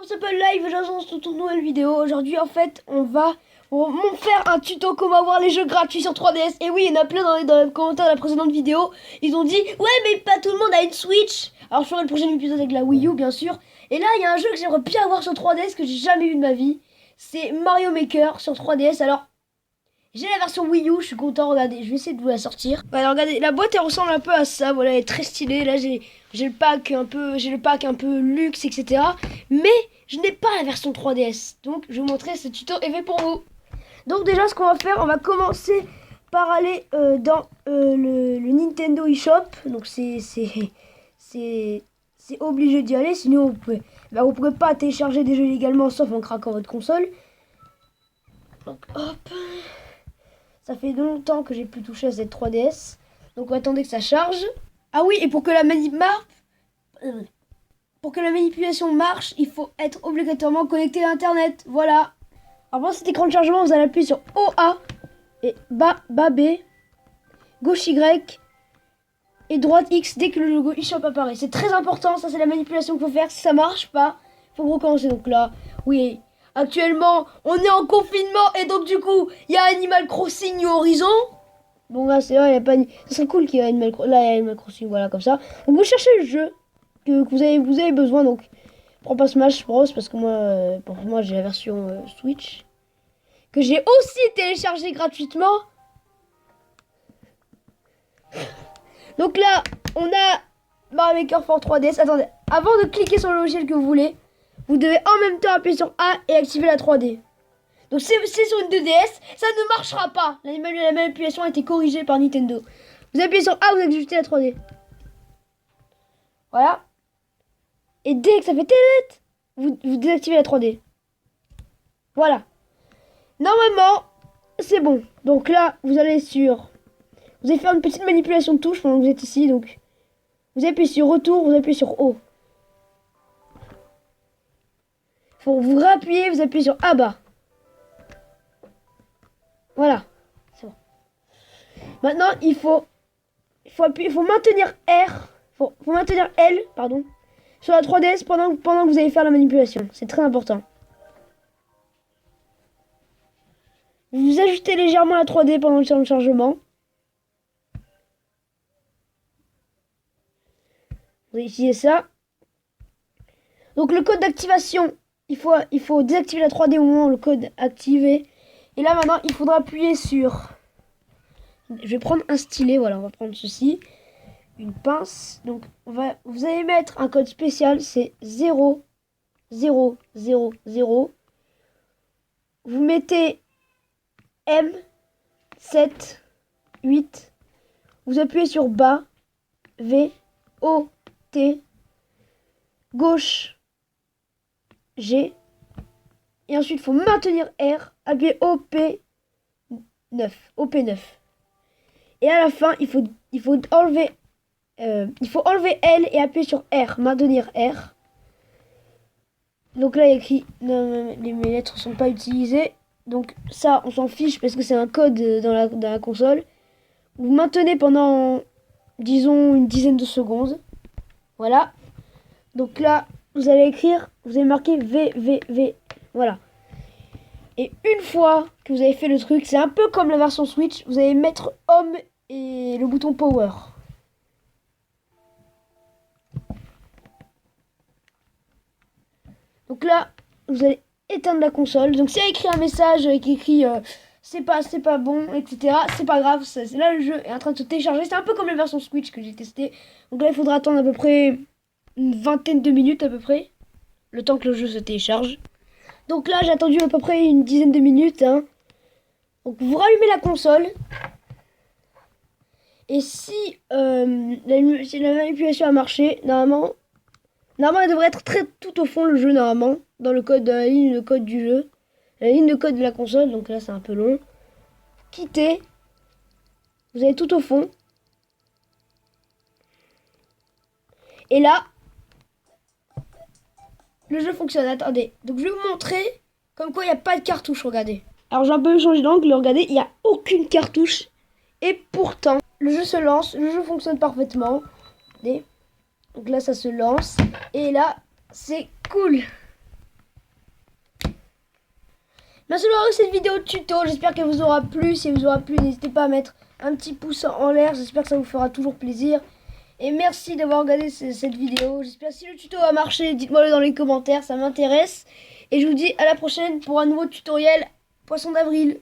On s'appelle Live, j'annonce toute une nouvelle vidéo. Aujourd'hui, en fait, on va faire un tuto comment avoir les jeux gratuits sur 3DS. Et oui, il y en a plein dans les commentaires de la précédente vidéo. Ils ont dit, ouais, mais pas tout le monde a une Switch. Alors, je ferai le prochain épisode avec la Wii U, bien sûr. Et là, il y a un jeu que j'aimerais bien avoir sur 3DS que j'ai jamais vu de ma vie. C'est Mario Maker sur 3DS. Alors, j'ai la version Wii U, je suis content, regardez, je vais essayer de vous la sortir. Alors regardez, la boîte elle ressemble un peu à ça, voilà, elle est très stylée. Là j'ai le pack un peu luxe, etc. Mais je n'ai pas la version 3DS. Donc je vais vous montrer, ce tuto est fait pour vous. Donc déjà ce qu'on va faire, on va commencer par aller dans le Nintendo eShop. Donc c'est obligé d'y aller, sinon vous pourrez pas télécharger des jeux légalement sauf en craquant votre console. Donc hop. Ça fait longtemps que j'ai plus touché à cette 3DS. Donc attendez que ça charge. Ah oui, et pour que la manipulation marche, il faut être obligatoirement connecté à Internet. Voilà. Alors pour cet écran de chargement, vous allez appuyer sur OA et bas B, gauche Y et droite X dès que le logo eShop apparaît. C'est très important, ça c'est la manipulation qu'il faut faire. Si ça marche pas, il faut recommencer. Donc là, oui. Actuellement, on est en confinement et donc du coup, il y a Animal Crossing New Horizon. Bon là, c'est vrai, il y a pas. Ça serait cool qu'il y ait Animal Crossing, voilà comme ça. Donc vous cherchez le jeu que vous avez besoin. Donc, je prends pas Smash Bros parce que moi j'ai la version Switch que j'ai aussi téléchargée gratuitement. Donc là, on a Mario Maker for 3DS. Attendez, avant de cliquer sur le logiciel que vous voulez, vous devez en même temps appuyer sur A et activer la 3D. Donc c'est sur une 2DS, ça ne marchera pas. La manipulation a été corrigée par Nintendo. Vous appuyez sur A, vous activez la 3D. Voilà. Et dès que ça fait télét, vous désactivez la 3D. Voilà. Normalement, c'est bon. Donc là, vous allez sur... Vous allez faire une petite manipulation de touche pendant que vous êtes ici. Donc, vous appuyez sur retour, vous appuyez sur O. Faut vous réappuyer, vous appuyez sur A bas. Voilà, c'est bon. Maintenant, il faut maintenir faut maintenir L, pardon, sur la 3DS pendant que vous allez faire la manipulation. C'est très important. Vous ajustez légèrement la 3D pendant le temps de chargement. Vous utilisez ça. Donc le code d'activation, il faut désactiver la 3D au moment où le code activé. Et là maintenant, il faudra appuyer sur... Je vais prendre un stylet, voilà, on va prendre ceci. Une pince. Donc vous allez mettre un code spécial, c'est 0, 0, 0, 0. Vous mettez M, 7, 8. Vous appuyez sur bas, V, O, T, gauche, G. Et ensuite, il faut maintenir R, appuyer OP9. OP9. Et à la fin, il faut enlever L et appuyer sur R, maintenir R. Donc là, il y a écrit, non, mes lettres ne sont pas utilisées. Donc ça, on s'en fiche parce que c'est un code dans la console. Vous maintenez pendant, disons, une dizaine de secondes. Voilà. Donc là, vous allez marquer V. Voilà. Et une fois que vous avez fait le truc, c'est un peu comme la version Switch, vous allez mettre Home et le bouton Power. Donc là, vous allez éteindre la console. Donc s'il y a écrit un message qui écrit c'est pas bon, etc., c'est pas grave. Là, le jeu est en train de se télécharger. C'est un peu comme la version Switch que j'ai testé. Donc là, il faudra attendre à peu près une vingtaine de minutes à peu près, le temps que le jeu se télécharge. Donc là, j'ai attendu à peu près une dizaine de minutes. Hein. Donc vous rallumez la console. Et si la manipulation a marché, normalement, elle devrait être tout au fond le jeu, normalement, dans le code, la ligne de code du jeu. La ligne de code de la console, donc là c'est un peu long. Quittez. Vous allez tout au fond. Et là, le jeu fonctionne. Attendez. Donc je vais vous montrer comme quoi il n'y a pas de cartouche, regardez. Alors j'ai un peu changé d'angle, regardez, il n'y a aucune cartouche. Et pourtant, le jeu se lance, le jeu fonctionne parfaitement. Regardez. Donc là ça se lance. Et là, c'est cool. Merci d'avoir regardé cette vidéo de tuto. J'espère qu'elle vous aura plu. Si elle vous aura plu, n'hésitez pas à mettre un petit pouce en l'air. J'espère que ça vous fera toujours plaisir. Et merci d'avoir regardé cette vidéo. J'espère que si le tuto a marché, dites-moi le dans les commentaires. Ça m'intéresse. Et je vous dis à la prochaine pour un nouveau tutoriel Poisson d'avril.